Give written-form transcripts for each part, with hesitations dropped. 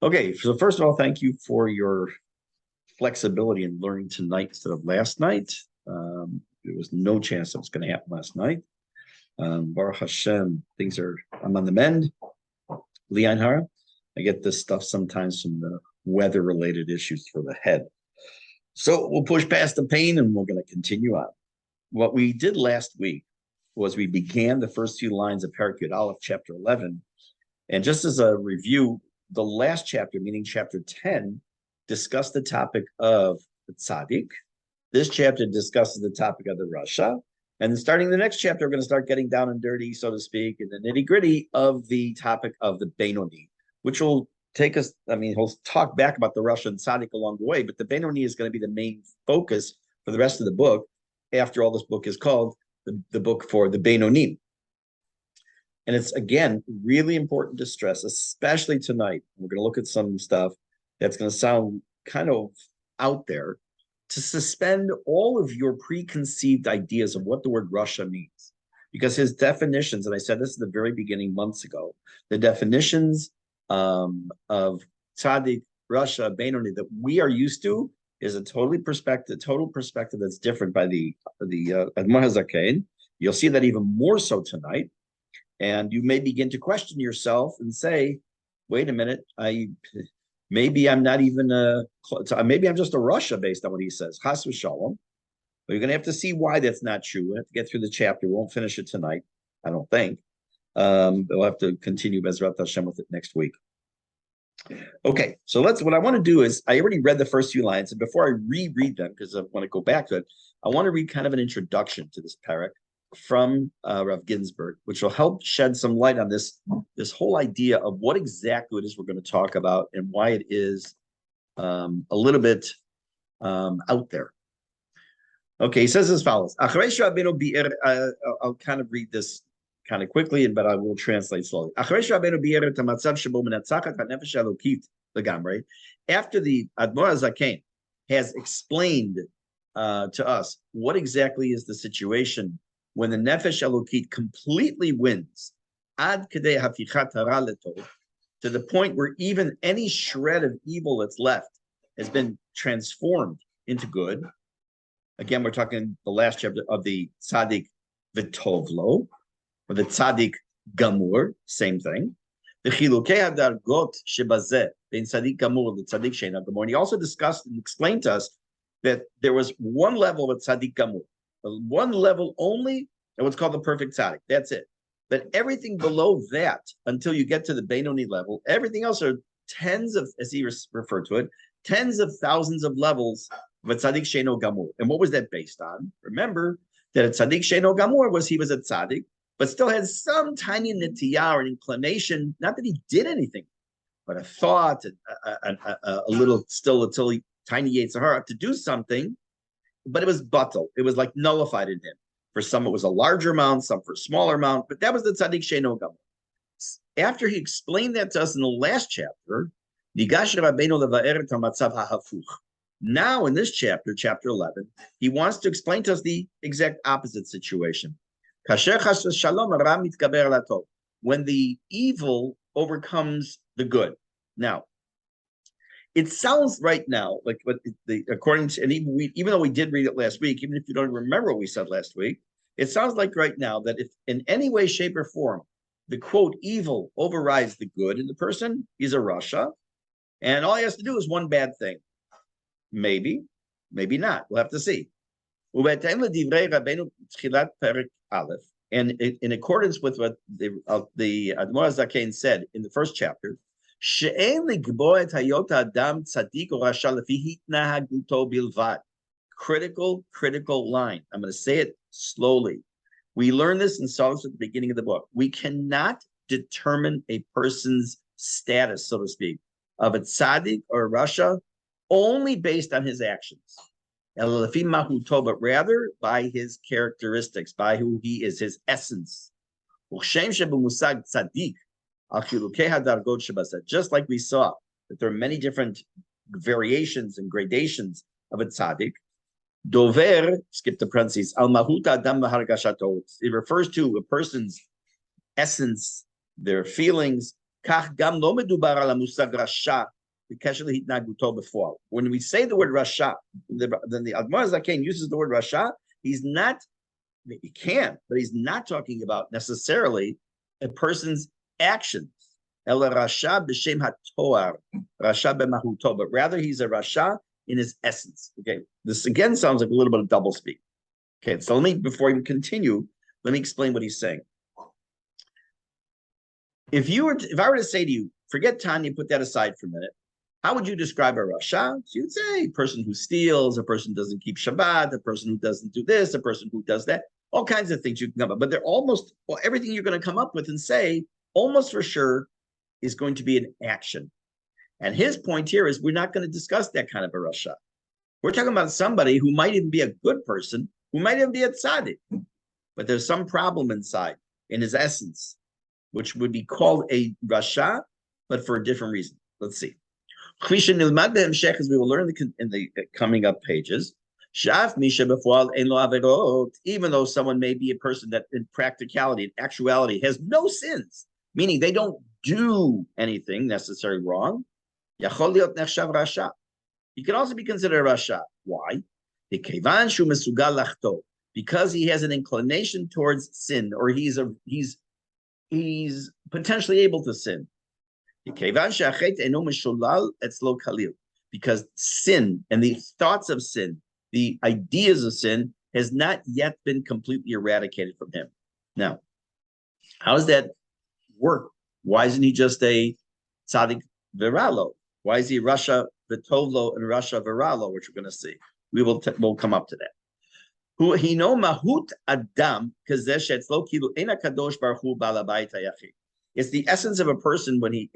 Okay, so first of all, thank you for your flexibility in learning tonight instead of last night. There was no chance that was going to happen last night. Baruch Hashem, I'm on the mend. Lian Hara, I get this stuff sometimes from the weather-related issues for the head. So we'll push past the pain and we're going to continue on. What we did last week was we began the first few lines of Perek Yud Aleph, chapter 11. And just as a review, the last chapter, meaning chapter 10, discussed the topic of the tzaddik. This chapter discusses the topic of the rasha. And starting the next chapter, we're going to start getting down and dirty, so to speak, in the nitty-gritty of the topic of the Benoni, which will take us, he'll talk back about the rasha and tzaddik along the way, but the Benoni is going to be the main focus for the rest of the book. After all, this book is called the book for the Benonim. And it's, again, really important to stress, especially tonight. We're going to look at some stuff that's going to sound kind of out there, to suspend all of your preconceived ideas of what the word rasha means. Because his definitions, and I said this at the very beginning months ago, the definitions of tzaddik, rasha, Benoni that we are used to is a total perspective that's different by the Admor HaZaken. You'll see that even more so tonight. And you may begin to question yourself and say, wait a minute, maybe I'm not even maybe I'm just a rasha based on what he says. Chas v'shalom. But you're going to have to see why that's not true. We have to get through the chapter. We won't finish it tonight, I don't think. We'll have to continue Bezrat Hashem with it next week. Okay, so what I want to do is, I already read the first few lines, and before I reread them, because I want to go back to it, I want to read kind of an introduction to this parak from Rav Ginsburg, which will help shed some light on this whole idea of what exactly it is we're going to talk about and why it is a little bit out there. Okay, he says as follows. I'll kind of read this kind of quickly, but I will translate slowly. After the Admor HaZaken has explained to us what exactly is the situation when the Nefesh Elokit completely wins, ad kedei hafichat hara letov, to the point where even any shred of evil that's left has been transformed into good. Again, we're talking the last chapter of the tzaddik v'tovlo, or the tzaddik gamur, same thing. The chilukei hadargot shebazeh bein tzaddik gamur and tzaddik sheina gamur. And he also discussed and explained to us that there was one level of tzaddik gamur, one level only, and what's called the perfect tzaddik. That's it. But everything below that, until you get to the Benoni level, everything else are tens of, as he referred to it, tens of thousands of levels of a tzaddik sheino gamur. And what was that based on? Remember that a tzaddik sheino gamur he was a tzaddik, but still had some tiny netiyah or an inclination, not that he did anything, but a thought, a little still until he tiny yetzer hara to do something, but it was batal. It was like nullified in him. For some, it was a larger amount, some for a smaller amount, but that was the tzaddik sheino gamur. After he explained that to us in the last chapter, now in this chapter, chapter 11, he wants to explain to us the exact opposite situation. When the evil overcomes the good. Now, it sounds right now like according to, and even though we did read it last week, even if you don't remember what we said last week, it sounds like right now that if in any way, shape, or form the quote evil overrides the good in the person, he's a rasha, and all he has to do is one bad thing. Maybe, maybe not. We'll have to see. And in accordance with what the Admor HaZaken said in the first chapter, critical line. I'm going to say it slowly. We learned this and saw this at the beginning of the book. We cannot determine a person's status, so to speak, of a tzaddik or a rasha only based on his actions, but rather by his characteristics, by who he is, his essence. Just like we saw that there are many different variations and gradations of a tzaddik. Dover, skip the parentheses, al mahuta adam hargashato. It refers to a person's essence, their feelings, כך גם לא מדובר על המושג רשע בקשר להתנהגותו בפועל. When we say the word rasha, then the Admor Zaken uses the word rasha, he's not, he can, but he's not talking about necessarily a person's actions. El rasha b'shem hatoar, rasha b'mahuto, but rather he's a rasha in his essence. Okay, this again sounds like a little bit of double speak. Okay, so before we continue, let me explain what he's saying. If I were to say to you, forget Tanya, put that aside for a minute, how would you describe a rasha? So you'd say a person who steals, a person who doesn't keep Shabbat, a person who doesn't do this, a person who does that, all kinds of things you can come up, but they're almost, well, everything you're going to come up with and say, almost for sure, is going to be an action. And his point here is we're not going to discuss that kind of a rasha. We're talking about somebody who might even be a good person, who might even be a tzaddik, but there's some problem inside, in his essence, which would be called a rasha, but for a different reason. Let's see. As we will learn in the coming up pages, even though someone may be a person that in practicality, in actuality, has no sins, meaning they don't do anything necessarily wrong, he can also be considered a rasha. Why? Because he has an inclination towards sin, or he's potentially able to sin. Because sin and the thoughts of sin, the ideas of sin, has not yet been completely eradicated from him. Now, how does that work? Why isn't he just a tzaddik viralo? Why is he rasha v'tovlo and rasha viralo, which we're going to see? We'll come up to that. Hino mahut adam kazesh kilu ena kadosh baruch hu balabayit hayachid. It's the essence of a person when he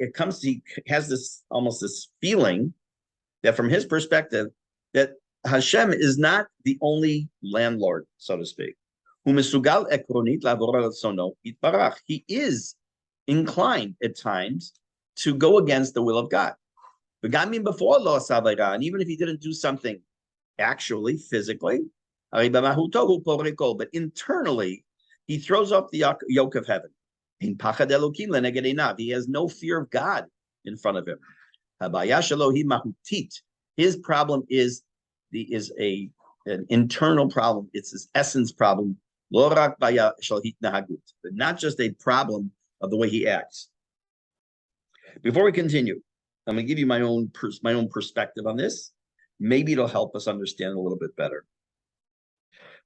has this almost this feeling that from his perspective that Hashem is not the only landlord, so to speak. He is inclined at times to go against the will of God. And even if he didn't do something actually, physically, but internally, he throws off the yoke of heaven. He has no fear of God in front of him. His problem is an internal problem. It's his essence problem, but not just a problem of the way he acts. Before we continue, I'm going to give you my own perspective on this. Maybe it'll help us understand a little bit better.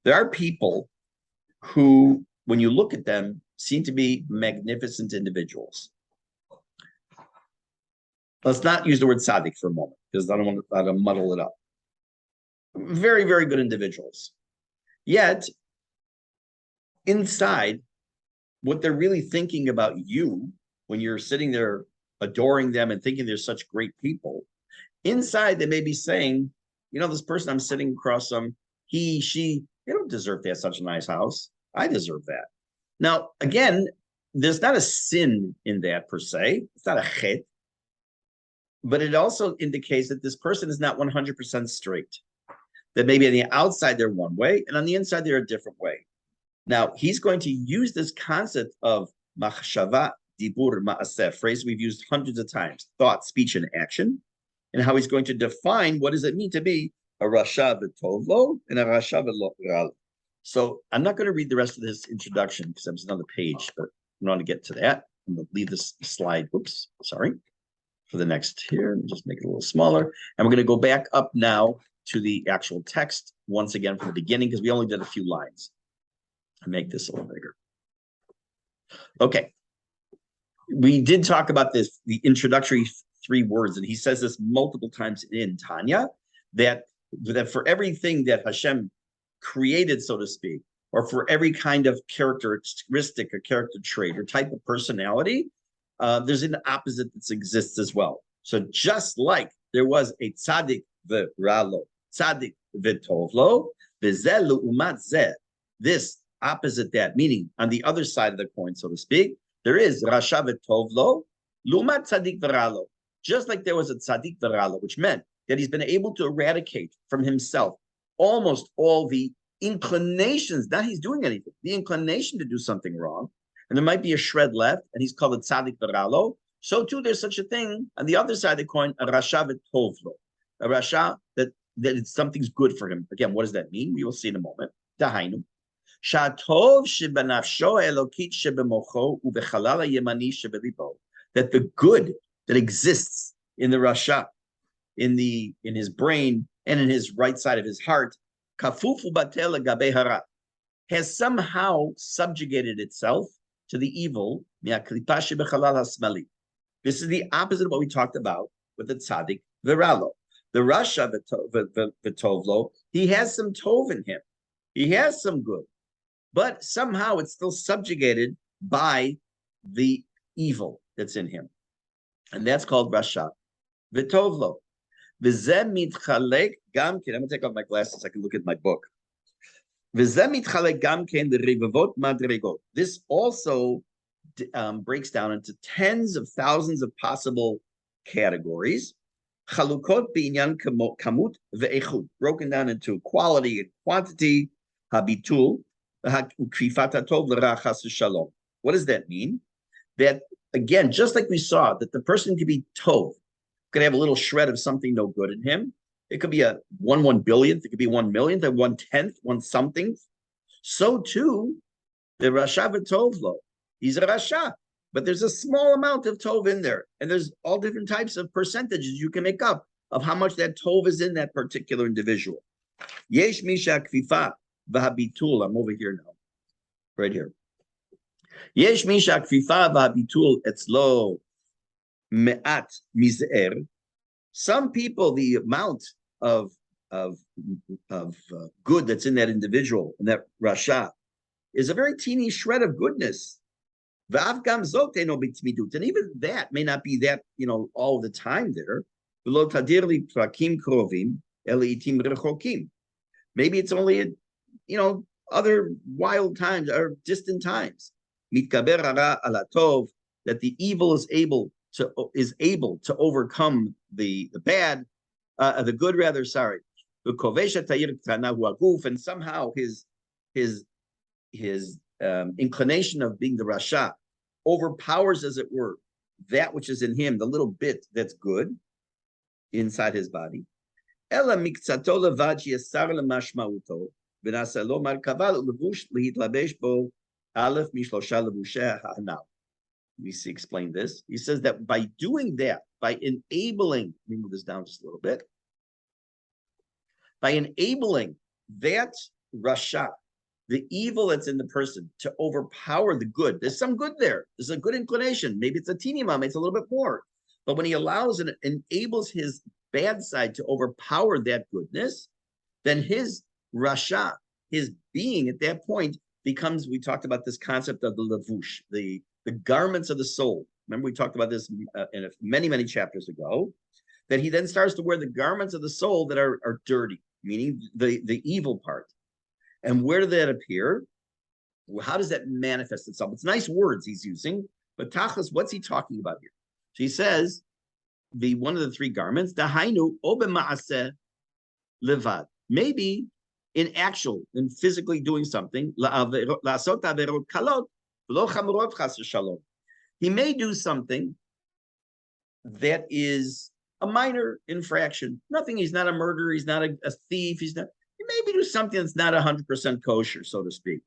There are people who, when you look at them, seem to be magnificent individuals. Let's not use the word tzaddik for a moment, because I don't want to muddle it up. Very, very good individuals. Yet, inside, what they're really thinking about you, when you're sitting there adoring them and thinking they're such great people, inside they may be saying, you know, this person I'm sitting across from, he, she, they don't deserve to have such a nice house. I deserve that. Now, again, there's not a sin in that per se. It's not a chet. But it also indicates that this person is not 100% straight. That maybe on the outside they're one way, and on the inside they're a different way. Now, he's going to use this concept of machshava, dibur, ma'aseh, phrase we've used hundreds of times, thought, speech, and action, and how he's going to define what does it mean to be a rasha v'tovlo and a rasha v'lo. So I'm not going to read the rest of this introduction because there's another page, but I want to get to that. I'm going to leave this slide, whoops, sorry, for the next here. Just make it a little smaller. And we're going to go back up now to the actual text once again from the beginning because we only did a few lines. I'll make this a little bigger. Okay. We did talk about this, the introductory 3 words, and he says this multiple times in Tanya, that for everything that Hashem created, so to speak, or for every kind of characteristic or character trait or type of personality, there's an opposite that exists as well. So just like there was a tzaddik v'ralo, tzaddik v'tovlo, v'zeh l'umat zeh, this opposite that, meaning on the other side of the coin, so to speak, there is rasha v'tovlo, l'umat tzaddik v'ralo. Just like there was a tzaddik v'ralo, which meant that he's been able to eradicate from himself almost all the inclinations, not he's doing anything, the inclination to do something wrong, and there might be a shred left, and he's called a tzaddik v'ralo, So too, there's such a thing on the other side of the coin, a rasha v'tovlo, a rasha that something's good for him. Again, what does that mean? We will see in a moment. Dahainu. Shatov shebenafsho elokit shebemocho ubechalal yemani shebelibo. That the good that exists in the rasha, in his brain and in his right side of his heart, kafufu batel gabe hara, has somehow subjugated itself to the evil. This is the opposite of what we talked about with the tzaddik viralo. The rasha v'tovlo, he has some tov in him. He has some good, but somehow it's still subjugated by the evil that's in him. And that's called rasha v'tovlo. I'm going to take off my glasses so I can look at my book. This also breaks down into tens of thousands of possible categories, broken down into quality and quantity. What does that mean? That, again, just like we saw, that the person could be tov, could have a little shred of something no good in him. It could be a 1/1 billionth. It could be 1 millionth, a 1/10th, 1 something. So too, the rasha v'tovlo. He's a rasha, but there's a small amount of tov in there, and there's all different types of percentages you can make up of how much that tov is in that particular individual. Yesh misha kfifa v'habitul. I'm over here now, right here. Yesh misha kfifa v'habitul etzlo me'at mizer. Some people, the amount of good that's in that individual, in that rasha, is a very teeny shred of goodness. And even that may not be that, all the time there. Maybe it's only, other wild times or distant times. That the evil is able to overcome the bad, the good rather. Sorry, and somehow his inclination of being the rasha overpowers, as it were, that which is in him, the little bit that's good inside his body. We see explain this. He says that by doing that, by enabling, let me move this down just a little bit, by enabling that rasha, the evil that's in the person, to overpower the good. There's some good there. There's a good inclination. Maybe it's a teeny amount, it's a little bit more. But when he allows and enables his bad side to overpower that goodness, then his rasha, his being at that point becomes, we talked about this concept of the lavush, the garments of the soul. Remember, we talked about this in many, many chapters ago, that he then starts to wear the garments of the soul that are dirty, meaning the evil part. And where did that appear? How does that manifest itself? It's nice words he's using, but tachlis, what's he talking about here? So he says, one of the three garments, dahainu obema'aseh levad. Maybe in physically doing something, la'asot averot kalot, he may do something that is a minor infraction. Nothing. He's not a murderer. He's not a thief. He maybe do something that's not 100% kosher, so to speak.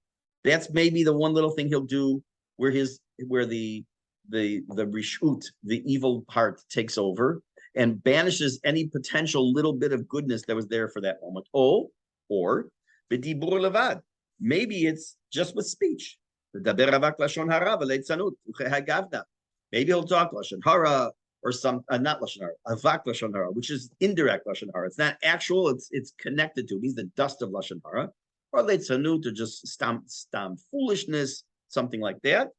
That's maybe the one little thing he'll do where the rishut, the evil part, takes over and banishes any potential little bit of goodness that was there for that moment. Or b'dibur levad. Maybe it's just with speech. Maybe he'll talk lashon hara, or not lashon hara, avak lashon hara, which is indirect lashon hara. It's not actual. It's connected to. It means the dust of lashon hara, or leitzanut, or just stam foolishness, something like that.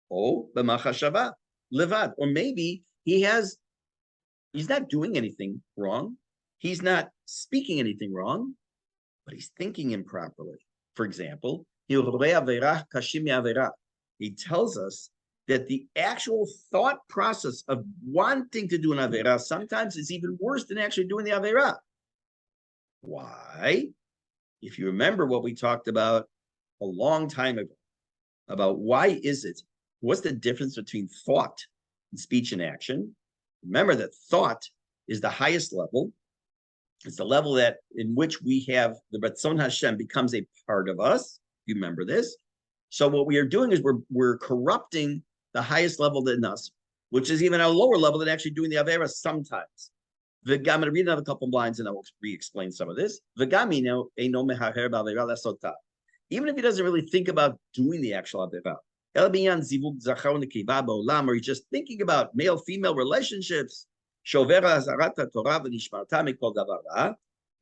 Oh, b'machashava levad, or maybe he's not doing anything wrong. He's not speaking anything wrong, but he's thinking improperly. For example, he tells us that the actual thought process of wanting to do an avera sometimes is even worse than actually doing the avera. Why? If you remember what we talked about a long time ago, about what's the difference between thought in speech and action. Remember that thought is the highest level. It's the level that in which we have the Ratzon Hashem becomes a part of us. You remember this. So what we are doing is we're corrupting the highest level in us, which is even a lower level than actually doing the Avera sometimes. I'm going to read another couple of lines and I will re-explain some of this. Even if he doesn't really think about doing the actual Avera, or he's just thinking about male-female relationships, that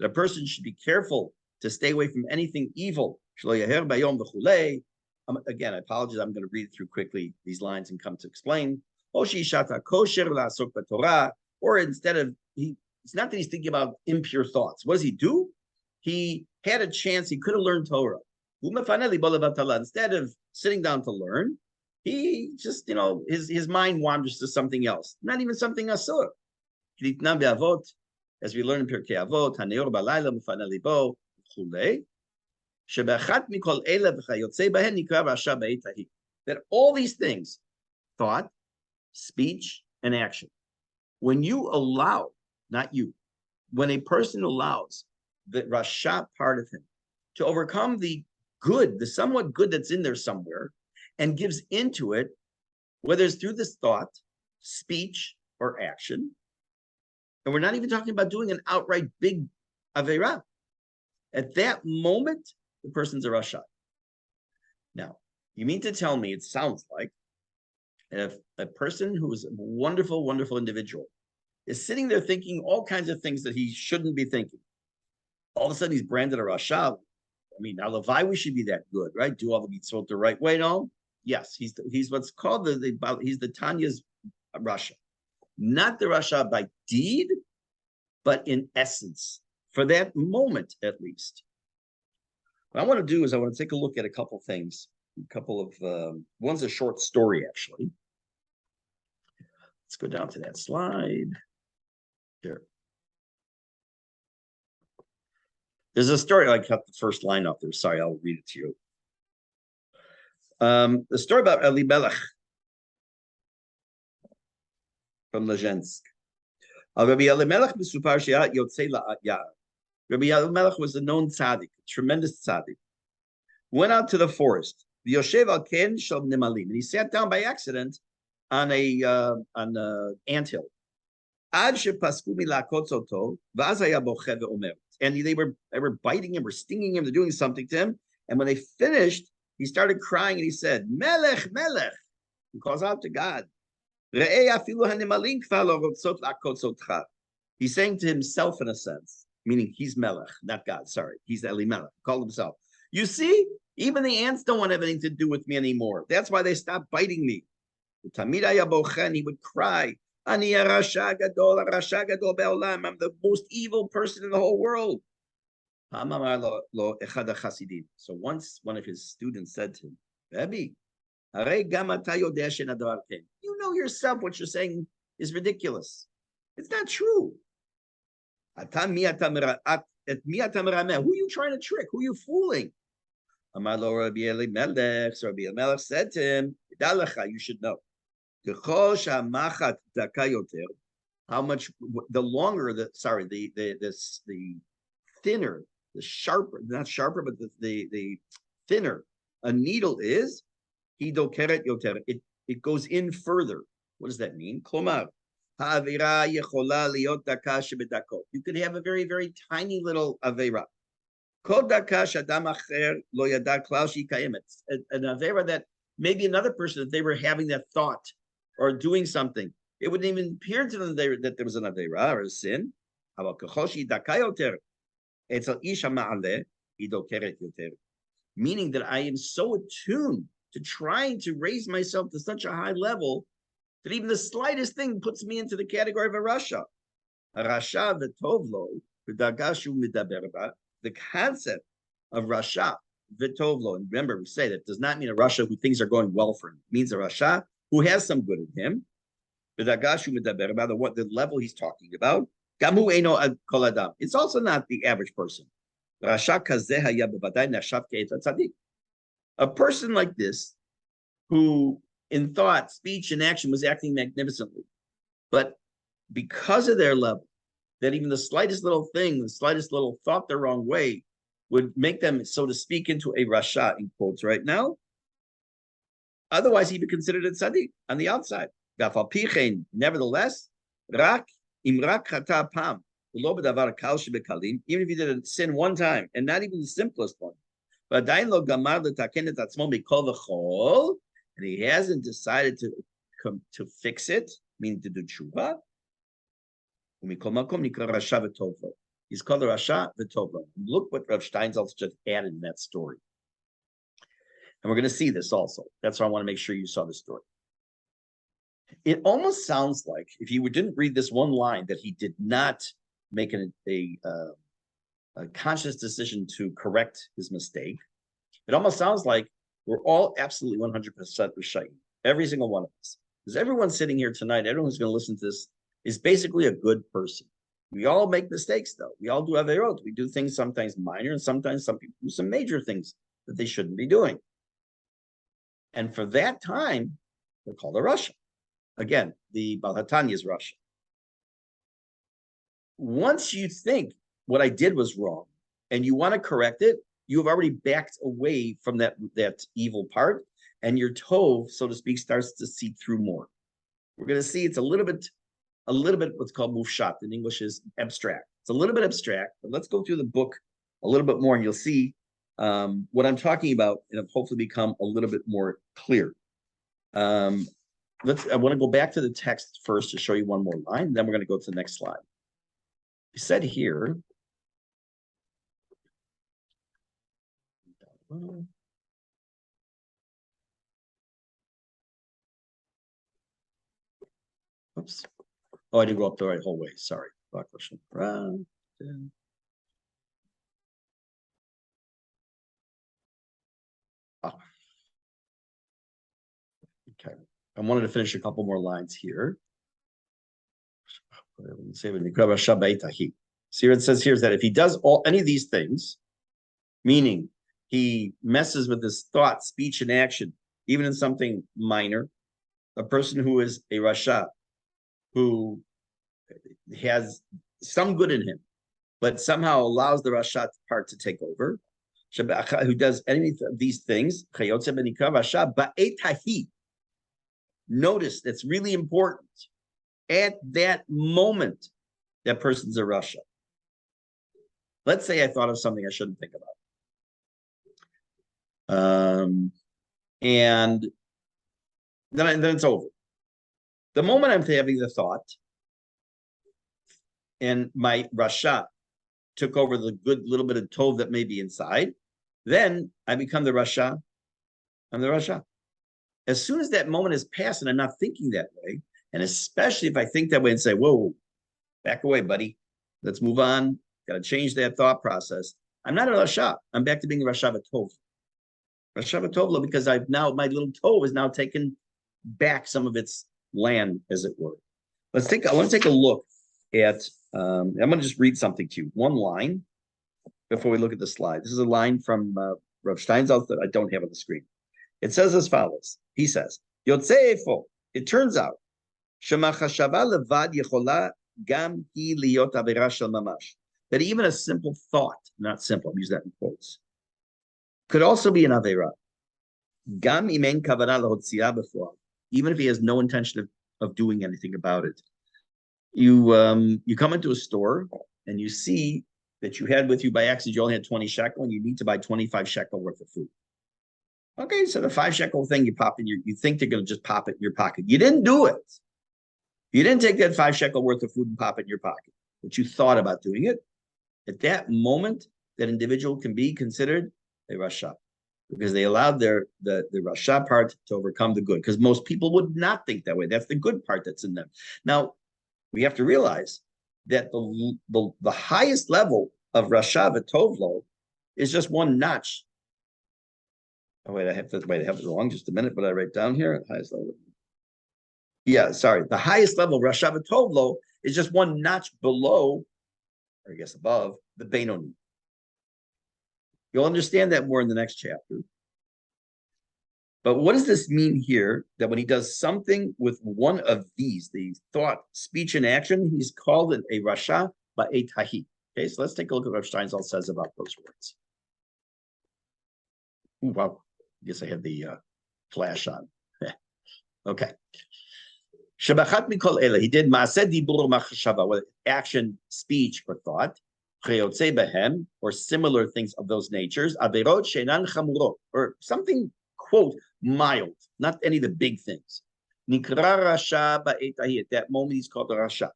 a person should be careful to stay away from anything evil. Again, I apologize. I'm going to read it through quickly these lines and come to explain. Or instead of, it's not that he's thinking about impure thoughts. What does he do? He had a chance. He could have learned Torah. Instead of sitting down to learn, he just, his mind wanders to something else. Not even something asur. As we learn in Pirkei Avot, that all these things, thought, speech, and action, when you allow, not you, when a person allows the Rasha part of him to overcome the good, the somewhat good that's in there somewhere, and gives into it, whether it's through this thought, speech, or action, and we're not even talking about doing an outright big Aveira. At that moment, the person's a Rasha. Now, you mean to tell me, it sounds like, if a person who is a wonderful, wonderful individual is sitting there thinking all kinds of things that he shouldn't be thinking, all of a sudden he's branded a Rasha. I mean, now Levi, we should be that good, right? Do all the mitzvot the right way, no? Yes, he's what's called he's the Tanya's Rasha. Not the Rasha by deed, but in essence, for that moment at least. What I want to do is I want to take a look at a couple things, a couple of, one's a short story actually. Let's go down to that slide. Here. There's a story, I cut the first line up there. Sorry, I'll read it to you. The story about Elimelech from Lezhensk. Rabbi Elimelech was a known tzaddik, tremendous tzaddik. Went out to the forest. And he sat down by accident on an anthill. And they were biting him or stinging him, they're doing something to him. And when they finished, he started crying and he said, Melech, Melech. He calls out to God. He's saying to himself in a sense, meaning he's Melech, not God, sorry. He's Elimelech, called himself. You see, even the ants don't want to have anything to do with me anymore. That's why they stopped biting me. He would cry, I'm the most evil person in the whole world. So once one of his students said to him, Rebbe, you know yourself what you're saying is ridiculous. It's not true. Who are you trying to trick? Who are you fooling? So Rabbi Elimelech said to him, you should know. How much the longer the thinner, the sharper, not sharper, but the thinner a needle is, it goes in further. What does that mean? You could have a very, very tiny little avera. An avera that maybe another person, if they were having that thought or doing something, it wouldn't even appear to them that there was an avera or a sin. Meaning that I am so attuned to trying to raise myself to such a high level that even the slightest thing puts me into the category of a Rasha. A Rasha v'tovlo, the concept of Rasha v'tovlo, and remember we say that does not mean a Rasha who things are going well for him. It means a Rasha who has some good in him. The level he's talking about. It's also not the average person. A person like this, who in thought, speech, and action was acting magnificently. But because of their level, that even the slightest little thing, the slightest little thought the wrong way would make them, so to speak, into a rasha, in quotes right now. Otherwise, he'd be considered a tzaddik on the outside. Nevertheless, rak imrak chata pam, even if he did a sin one time, and not even the simplest one, but and he hasn't decided to fix it, meaning to do tshuva. He's called the Rasha v'Tovlo. Look what Rav Steinsaltz just added in that story. And we're going to see this also. That's why I want to make sure you saw the story. It almost sounds like, if you didn't read this one line, that he did not make a conscious decision to correct his mistake. It almost sounds like we're all absolutely 100% Rishayim. Every single one of us. Because everyone sitting here tonight, everyone who's going to listen to this, is basically a good person. We all make mistakes, though. We all do averot. We do things sometimes minor, and sometimes some people do some major things that they shouldn't be doing. And for that time, they're called a rasha. Again, the Baal HaTanya is rasha. Once you think what I did was wrong, and you want to correct it, you have already backed away from that evil part, and your tov, so to speak, starts to seep through more. We're going to see it's a little bit what's called mufshat. In English is abstract. It's a little bit abstract, but let's go through the book a little bit more, and you'll see what I'm talking about, and hopefully become a little bit more clear. I want to go back to the text first to show you one more line, then we're going to go to the next slide. He said here, oops. Oh, I didn't go up the right whole way. Sorry. Okay. I wanted to finish a couple more lines here. See what it says here is that if he does any of these things, meaning he messes with his thought, speech, and action, even in something minor, a person who is a rasha, who has some good in him, but somehow allows the rasha part to take over, who does any of these things, notice that's really important. At that moment, that person's a rasha. Let's say I thought of something I shouldn't think about. And then it's over. The moment I'm having the thought, and my rasha took over the good little bit of tov that may be inside, then I become the rasha. I'm the rasha. As soon as that moment has passed and I'm not thinking that way, and especially if I think that way and say, whoa, back away, buddy. Let's move on. Got to change that thought process. I'm not a rasha. I'm back to being a rasha v'tov. Rasha v'tovlo, because my little tov has now taken back some of its land, as it were. I want to take a look at, I'm going to just read something to you. One line before we look at the slide. This is a line from Rav Steinsaltz that I don't have on the screen. It says as follows. He says, Yotzeifo, it turns out, Shemachashava levad yechola gam hi liot avera shel mamash. That even a simple thought, not simple, I'm using that in quotes, could also be an avera. Gam imen kavana lehotzia before, even if he has no intention of doing anything about it. You come into a store and you see that you had with you by accident, you only had 20 shekel and you need to buy 25 shekel worth of food. Okay, so the 5 shekel thing you pop in you think they're going to just pop it in your pocket. You didn't do it. You didn't take that 5 shekel worth of food and pop it in your pocket, but you thought about doing it. At that moment, that individual can be considered a rasha, because they allowed the rasha part to overcome the good, because most people would not think that way. That's the good part that's in them. Now, we have to realize that the highest level of rasha v'tovlo is just one notch. Oh, wait, I have it wrong. Just a minute, but I write down here. Highest level. Yeah, sorry. The highest level of rasha v'tovlo is just one notch below, or I guess above, the Benoni. You'll understand that more in the next chapter. But what does this mean here? That when he does something with one of these, the thought, speech, and action, he's called it a rasha ba'etahi. Okay, so let's take a look at what Steinsaltz says about those words. Ooh, wow, I guess I have the flash on. Okay. Shabachat mikol ele. He did maaseh dibur machshava, with action, speech, or thought. Chayotze behem, or similar things of those natures. Averot shenan chamurot, or something, quote, mild, not any of the big things. Nikra rasha ba'etahi. At that moment, he's called a rasha.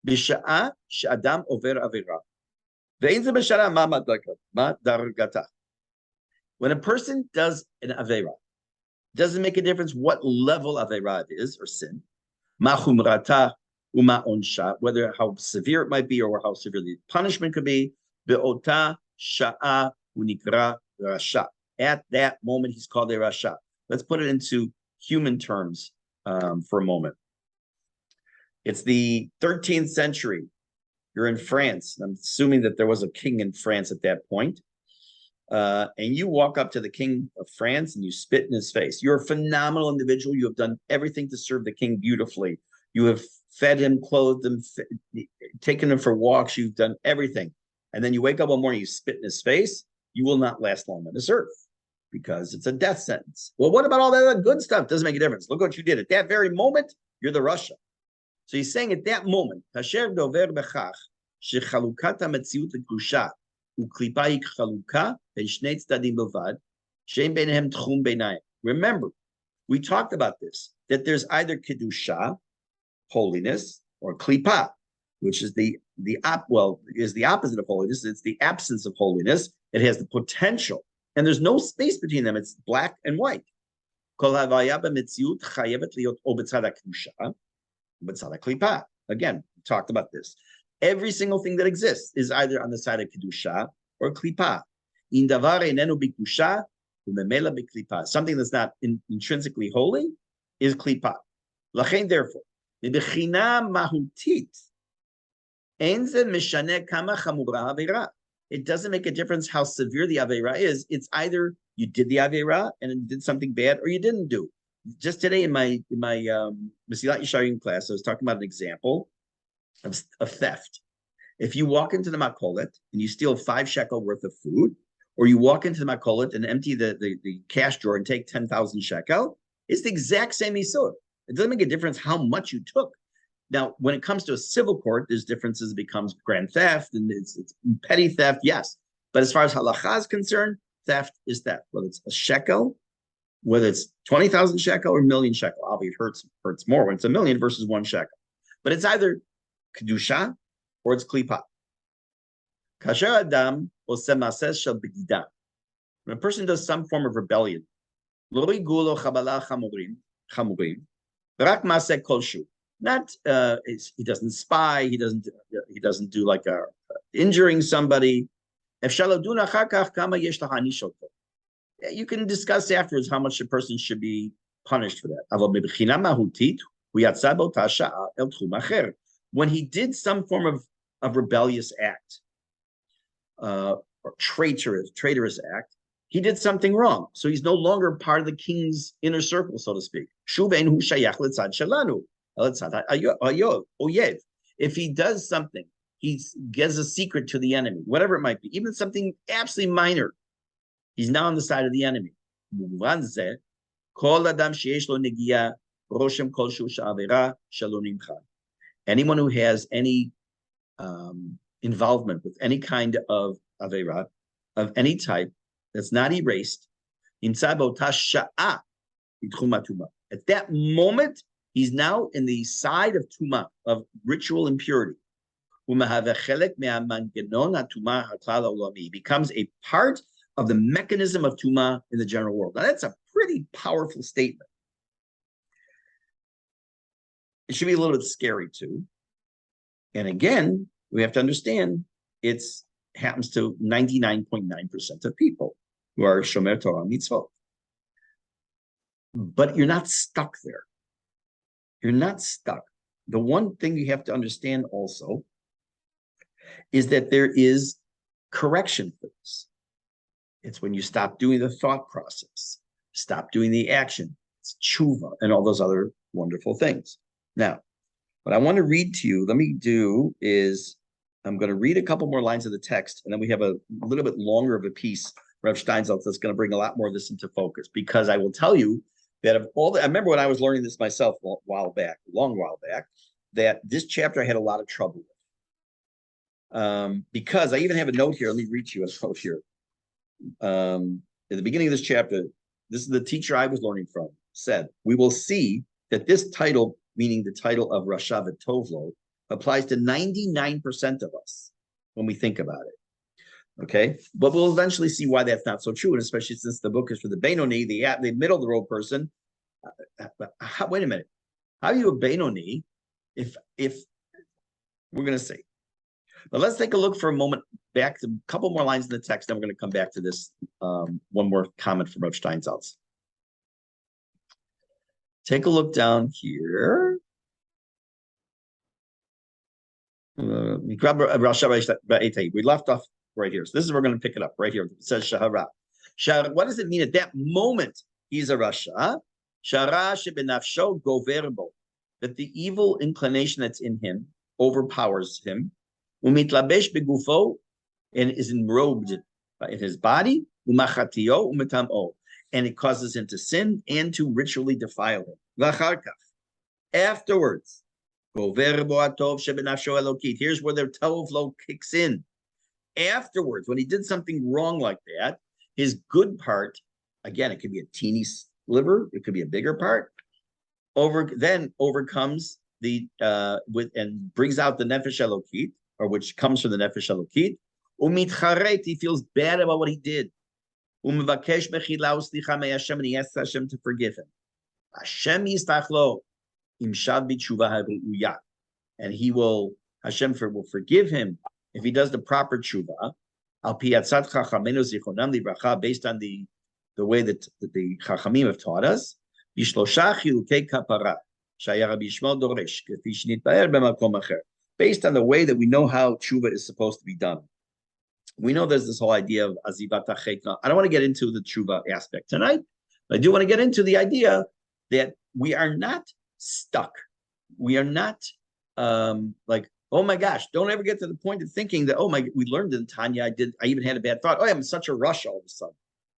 B'sha'a she'adam over avera. Ve'in ze b'shara ma dargata. When a person does an avera, doesn't make a difference what level of avera it is, or sin. Ma chumrata uma onsha, whether how severe it might be or how severe the punishment could be. Be'ota sha'a unikra rasha. At that moment, he's called a rasha. Let's put it into human terms for a moment. It's the 13th century. You're in France. I'm assuming that there was a king in France at that point. And you walk up to the king of France and you spit in his face. You're a phenomenal individual. You have done everything to serve the king beautifully. You have fed him, clothed him, taken him for walks. You've done everything. And then you wake up one morning, you spit in his face. You will not last long on this earth because it's a death sentence. Well, what about all that other good stuff? Doesn't make a difference. Look what you did. At that very moment, you're the Russia. So he's saying at that moment, Kasher dover bechach, shechalukat hametziut lekrusha, uklipa היא חלוקה בין שני צדדים בלבד, שאין ביניהם תחום ביניים. Remember, we talked about this, that there's either kedusha, holiness, or klipa, which is the opposite of holiness. It's the absence of holiness. It has the potential, and there's no space between them. It's black and white. Kol havaya b'metziut chayevet liot o b'tzad kedusha, b'tzad klipa. Again, we talked about this. Every single thing that exists is either on the side of kedusha or klipa. In davar enenu b'kedusha u'memela b'klipa. Something that's not intrinsically holy is klipa. Lachein, therefore, b'bechina mahutit ein ze mishaneh kama chamura avera. It doesn't make a difference how severe the avera is. It's either you did the avera and it did something bad, or you didn't do. Just today in my Mesilat Yesharim class, I was talking about an example of theft. If you walk into the makolet and you steal 5 shekel worth of food, or you walk into the makolet and empty the cash drawer and take 10,000 shekel, it's the exact same isur. It doesn't make a difference how much you took. Now, when it comes to a civil court, there's differences. It becomes grand theft and it's petty theft, yes. But as far as halacha is concerned, theft is theft. Whether it's a shekel, whether it's 20,000 shekel or a million shekel, obviously it hurts more when it's a million versus 1 shekel. But it's either kedusha or it's klipa. Kasher adam oseh maaseh shel begida. When a person does some form of rebellion, lo yigu lo chabala chamurim, v'rak maaseh kolshu. Not he doesn't spy, he doesn't do like injuring somebody. You can discuss afterwards how much a person should be punished for that. When he did some form of rebellious act, or traitorous act, he did something wrong. So he's no longer part of the king's inner circle, so to speak. If he does something, he gives a secret to the enemy, whatever it might be, even something absolutely minor, he's now on the side of the enemy. Anyone who has any involvement with any kind of avera, of any type, that's not erased, at that moment, he's now in the side of tuma, of ritual impurity. He becomes a part of the mechanism of tuma in the general world. Now, that's a pretty powerful statement. It should be a little bit scary, too. And again, we have to understand it happens to 99.9% of people who are Shomer Torah mitzvot. But you're not stuck there. You're not stuck. The one thing you have to understand also is that there is correction for this. It's when you stop doing the thought process, Stop doing the action. It's tshuva and all those other wonderful things. Now, what I want to read to you, let me do is I'm going to read a couple more lines of the text, and then we have a little bit longer of a piece, Rev Steinsaltz, that's going to bring a lot more of this into focus, because I will tell you that of all the, I remember when I was learning this myself a long while back, that this chapter I had a lot of trouble with. Because I even have a note here. Let me read to you a note here. At the beginning of this chapter, this is the teacher I was learning from, said, we will see that this title, meaning the title of Rasha V'Tovlo, applies to 99% of us when we think about it. Okay, but we'll eventually see why that's not so true, and especially since the book is for the Benoni, the middle of the road person. Wait a minute, how are you a Benoni if we're going to say? But let's take a look for a moment back to a couple more lines in the text, then we're going to come back to this one more comment from Rav Steinsaltz. Take a look down here. We left off right here. So this is where we're going to pick it up right here. It says Shahara. What does it mean at that moment? He's a Rasha. Shara shebenafsho goverbo. That the evil inclination that's in him overpowers him. Umitlabesh begufo, and is enrobed in his body. Umachatio umetamo, and it causes him to sin and to ritually defile him. V'acharkach. Afterwards. Here's where their tovlo kicks in. Afterwards, when he did something wrong like that, his good part, again, it could be a teeny sliver, it could be a bigger part, then overcomes the and brings out the nefesh elokit, or which comes from the nefesh elokit. Umitcharet, he feels bad about what he did. Umevakesh mechila uslicha me'Hashem, and he asks Hashem to forgive him. Hashem yistachlo. And he will, Hashem will forgive him if he does the proper tshuva, based on the way that the Chachamim have taught us. Based on the way that we know how tshuva is supposed to be done. We know there's this whole idea of azivat hachekna. I don't want to get into the tshuva aspect tonight, but I do want to get into the idea that we are not stuck. We are not like, oh my gosh, don't ever get to the point of thinking that, oh my, we learned in Tanya, I even had a bad thought. Oh, I'm such a rush all of a sudden.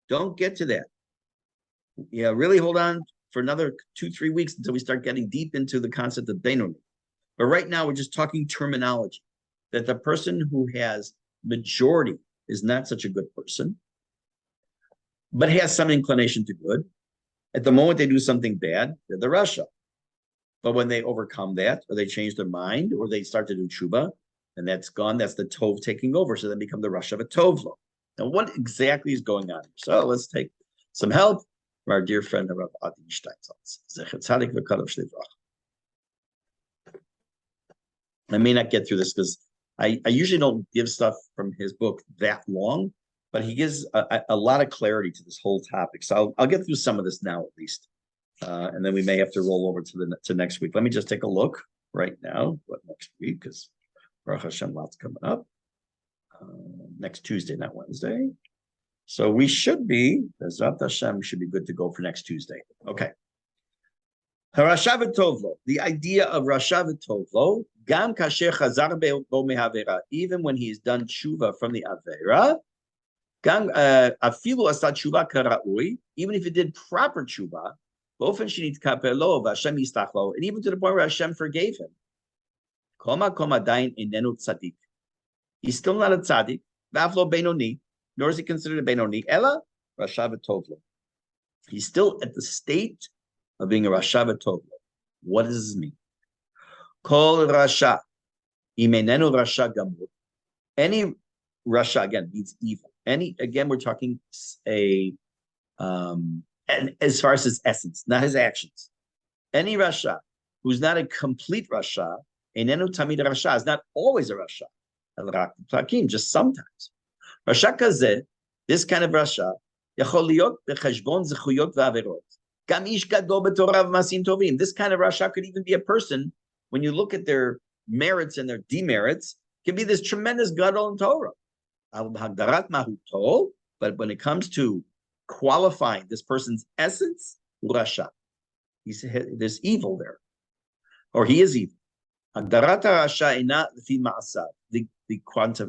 Don't get to that. Yeah, really hold on for another 2-3 weeks until we start getting deep into the concept of Benoni. But right now, we're just talking terminology, that the person who has majority is not such a good person, but has some inclination to good. At the moment they do something bad, they're the Rasha. But when they overcome that, or they change their mind, or they start to do tshuva, and that's gone, that's the tov taking over. So they become the Rasha of a tovlo. Now, what exactly is going on here? So let's take some help from our dear friend, Rav Adi Steinsaltz. Zecher Tzadik v'Kadosh Livrach. I may not get through this because I usually don't give stuff from his book that long, but he gives a lot of clarity to this whole topic. So I'll get through some of this now at least. And then we may have to roll over to next week. Let me just take a look right now. What next week? Because Baruch Hashem, lots coming up. Next Tuesday, not Wednesday. So we should be, Bezrat Hashem, we should be good to go for next Tuesday. Okay. Harasha v'tovlo. The idea of Rasha v'tovlo, gam kasher chazar bo mehavera, even when he's done tshuva from the avera, gam afilu asa tshuva karaui, even if he did proper tshuva, and even to the point where Hashem forgave him. He's still not a tzaddik, nor is he considered a benoni. Ella Rasha v'tovlo. He's still at the state of being a Rasha v'tovlo. What does this mean? Kol Rasha, imenenu Rasha gamur. Any Rasha, again, means evil. Again, we're talking and as far as his essence, not his actions. Any Rasha who's not a complete Rasha, enenu tamid Rasha, is not always a Rasha. Just sometimes. Rasha kazeh, this kind of Rasha, yachol liot becheshbon zechuyot v'averot. Gam ish gadol b'torah v'masim tovim. This kind of Rasha could even be a person, when you look at their merits and their demerits, can be this tremendous gadol in Torah. Al hagdarat mahutol, but when it comes to qualifying this person's essence, Rasha. There's evil there, or he is evil. The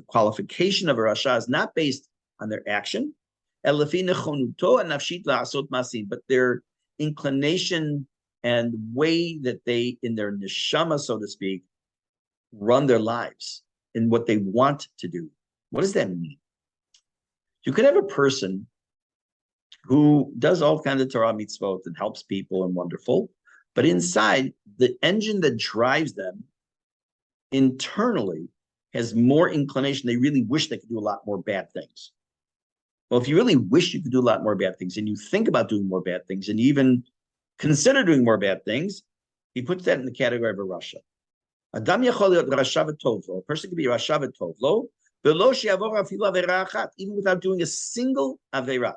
qualification of a Rasha is not based on their action, but their inclination and way that they, in their neshama, so to speak, run their lives in what they want to do. What does that mean? You could have a person who does all kinds of Torah mitzvot and helps people and wonderful, but inside, the engine that drives them internally has more inclination. They really wish they could do a lot more bad things. Well, if you really wish you could do a lot more bad things, and you think about doing more bad things, and you even consider doing more bad things, he puts that in the category of a Rasha. Adam yachol liot rasha v'tovlo. A person can be rasha v'tovlo, even without doing a single avera.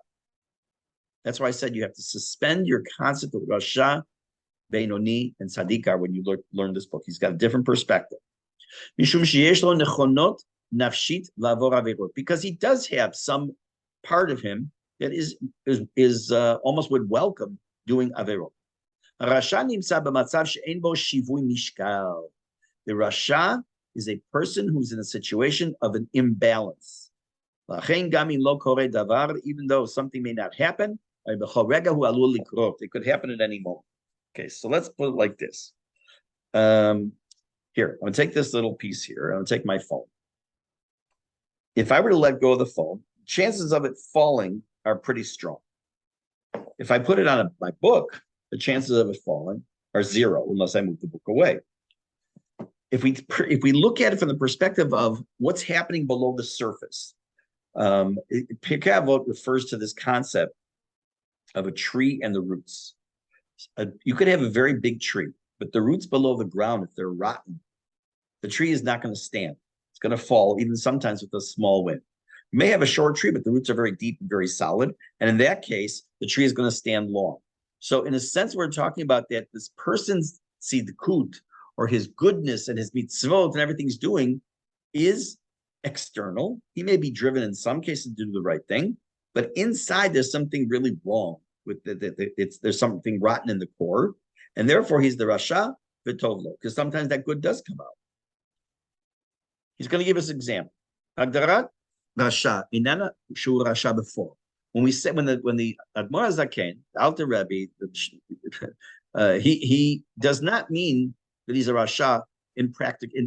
That's why I said you have to suspend your concept of rasha, beinoni, and tzaddik when you learn this book. He's got a different perspective. Mishum sheyesh lo nechonot nafshit lavor averot, because he does have some part of him that is almost would welcome doing averot. Rasha nimsa b'matzav she'ein bo shivui mishkal. The Rasha is a person who's in a situation of an imbalance. Even though something may not happen, it could happen at any moment. Okay, so let's put it like this. Here, I'm going to take this little piece here. I'm going to take my phone. If I were to let go of the phone, chances of it falling are pretty strong. If I put it on my book, the chances of it falling are zero unless I move the book away. If we look at it from the perspective of what's happening below the surface, Pirkei Avot refers to this concept of a tree and the roots. You could have a very big tree, but the roots below the ground, if they're rotten, the tree is not going to stand. It's going to fall, even sometimes with a small wind. You may have a short tree, but the roots are very deep and very solid. And in that case, the tree is going to stand long. So in a sense, we're talking about that this person's tzidkut, or his goodness and his mitzvot and everything he's doing is external. He may be driven in some cases to do the right thing, but inside there's something really wrong with there's something rotten in the core, and therefore he's the Rasha v'tovlo, because sometimes that good does come out. He's going to give us an example. Hagdarat Rasha inana shu Rasha before. When we say when the Admor HaZaken, the Alter Rebbe, he does not mean that he's a Rasha in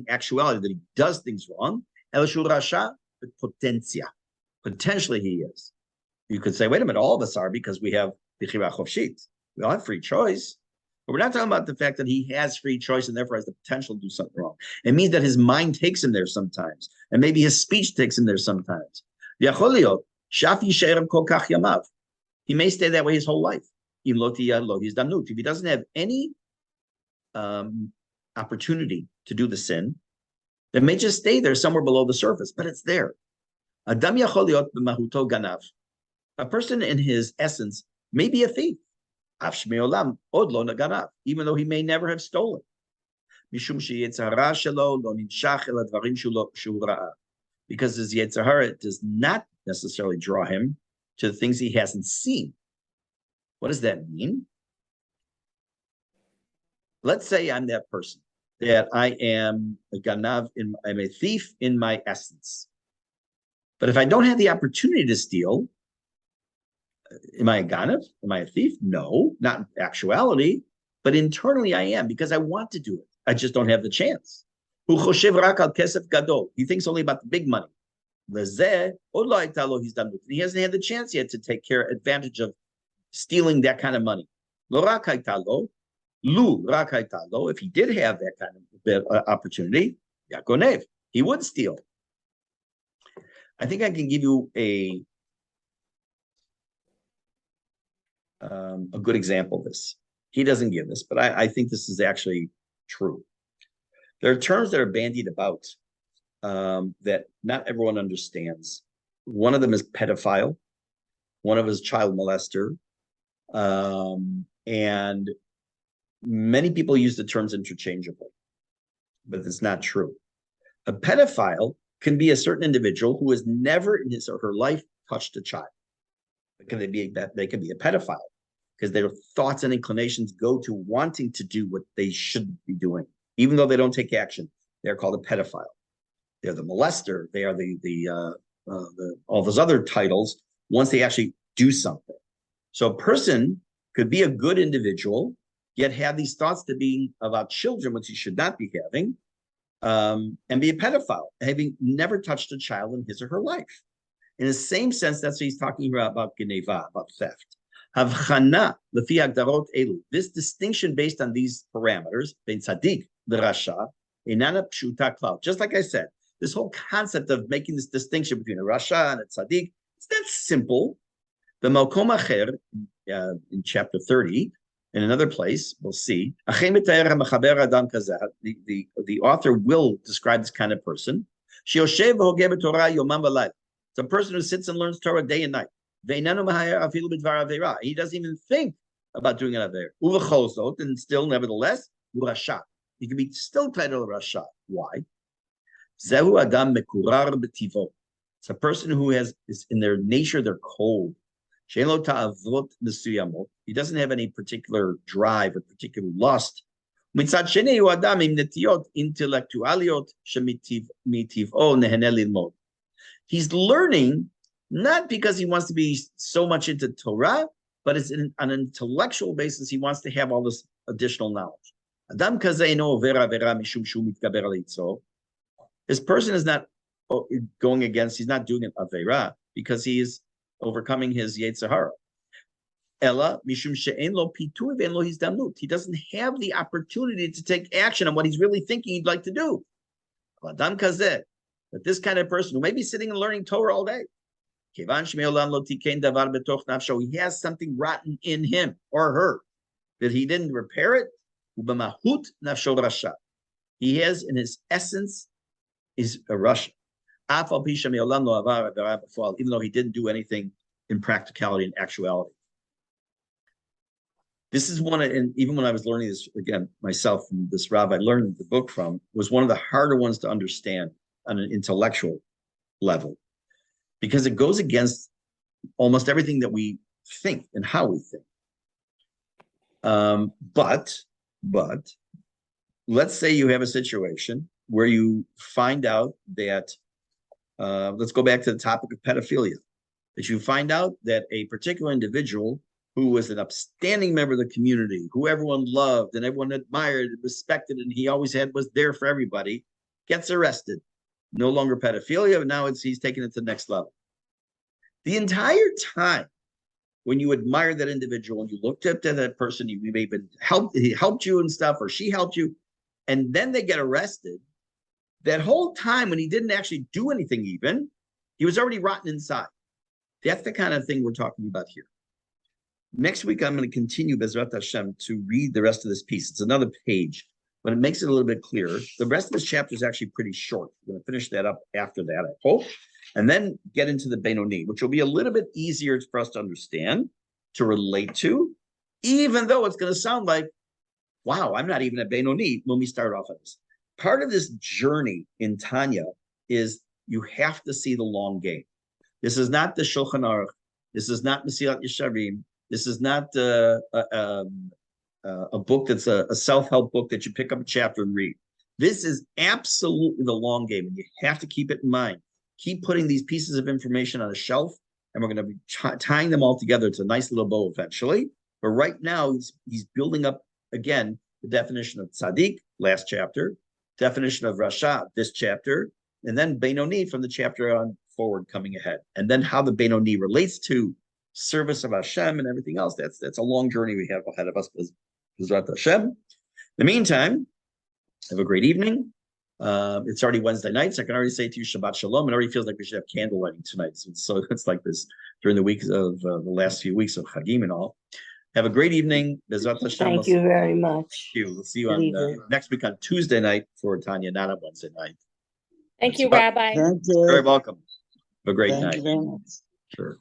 actuality, that he does things wrong. El shu Rasha potentia. Potentially he is. You could say, wait a minute, all of us are, because we have Bechira Chofshit. We all have free choice. But we're not talking about the fact that he has free choice and therefore has the potential to do something wrong. It means that his mind takes him there sometimes, and maybe his speech takes him there sometimes. He may stay that way his whole life. If he doesn't have any opportunity to do the sin, that may just stay there somewhere below the surface, but it's there. A person in his essence may be a thief, even though he may never have stolen. Because his Yetzer Hara does not necessarily draw him to the things he hasn't seen. What does that mean? Let's say I'm that person, that I am a ganav, I'm a thief in my essence. But if I don't have the opportunity to steal, am I a ganav? Am I a thief? No, not in actuality, but internally I am, because I want to do it. I just don't have the chance. He thinks only about the big money. He hasn't had the chance yet to take advantage of stealing that kind of money. If he did have that kind of opportunity, he would steal. I think I can give you a good example of this. He doesn't give this, but I think this is actually true. There are terms that are bandied about that not everyone understands. One of them is pedophile. One of them is child molester. And many people use the terms interchangeably, but it's not true. A pedophile can be a certain individual who has never in his or her life touched a child. Can they be that they can be a pedophile because their thoughts and inclinations go to wanting to do what they should be doing, even though they don't take action. They're called a pedophile. They're the molester. They are the all those other titles once they actually do something. So a person could be a good individual, yet have these thoughts to be about children, which he should not be having, and be a pedophile, having never touched a child in his or her life. In the same sense, that's what he's talking about geneva, about theft. Havchana lefi hagdarot elu. This distinction based on these parameters, ben tzaddik v'rasha, inana pshuta klal. Just like I said, this whole concept of making this distinction between a rasha and a tzaddik, it's not simple. The Malkom Acher, in chapter 30, in another place, we'll see, the author will describe this kind of person. It's a person who sits and learns Torah day and night. He doesn't even think about doing it there. And still, nevertheless, he can be still titled Rasha. Why? It's a person who is in their nature, they're cold. He doesn't have any particular drive or particular lust. He's learning not because he wants to be so much into Torah, but it's on an intellectual basis. He wants to have all this additional knowledge. This person is not going against, he's not doing an Avera because he is overcoming his Yetzer Hara. Ella, mishum she'en lo pitui ve'en lo hizdamnut. He doesn't have the opportunity to take action on what he's really thinking he'd like to do. Adam kazeh, but this kind of person who may be sitting and learning Torah all day, he has something rotten in him or her that he didn't repair it. He has in his essence is a Rasha. Even though he didn't do anything in practicality and actuality. This is one, and even when I was learning this again myself from this rabbi I learned the book from, was one of the harder ones to understand on an intellectual level, because it goes against almost everything that we think and how we think. But let's say you have a situation where you find out that let's go back to the topic of pedophilia, that you find out that a particular individual who was an upstanding member of the community, who everyone loved and everyone admired and respected, and he always was there for everybody, gets arrested. No longer pedophilia, but now he's taken it to the next level. The entire time when you admired that individual and you looked up to that person, you may have been he helped you and stuff, or she helped you, and then they get arrested. That whole time when he didn't actually do anything even, he was already rotten inside. That's the kind of thing we're talking about here. Next week, I'm going to continue, Bezrat Hashem, to read the rest of this piece. It's another page, but it makes it a little bit clearer. The rest of this chapter is actually pretty short. We're going to finish that up after that, I hope, and then get into the Benoni, which will be a little bit easier for us to understand, to relate to, even though it's going to sound like, wow, I'm not even a Benoni when we start off on this. Part of this journey in Tanya is you have to see the long game. This is not the Shulchan Aruch. This is not Mesilat Yesharim. This is not a book that's a self-help book that you pick up a chapter and read. This is absolutely the long game, and you have to keep it in mind. Keep putting these pieces of information on a shelf, and we're going to be tying them all together. It's a nice little bow eventually. But right now, he's building up, again, the definition of tzaddik, last chapter, definition of rasha, this chapter, and then Benoni from the chapter on forward coming ahead. And then how the Benoni relates to service of Hashem and everything else. That's a long journey we have ahead of us. Bezrat Hashem. In the meantime, have a great evening. It's already Wednesday night, so I can already say to you Shabbat Shalom. It already feels like we should have candle lighting tonight. So it's like this during the weeks of the last few weeks of Chagim and all. Have a great evening. Bezrat Hashem. Thank you very much. Thank you. We'll see you on next week on Tuesday night for Tanya, not on Wednesday night. Thank you, Rabbi. Thank you. Very welcome. Have a great Thank night. you very much. Sure.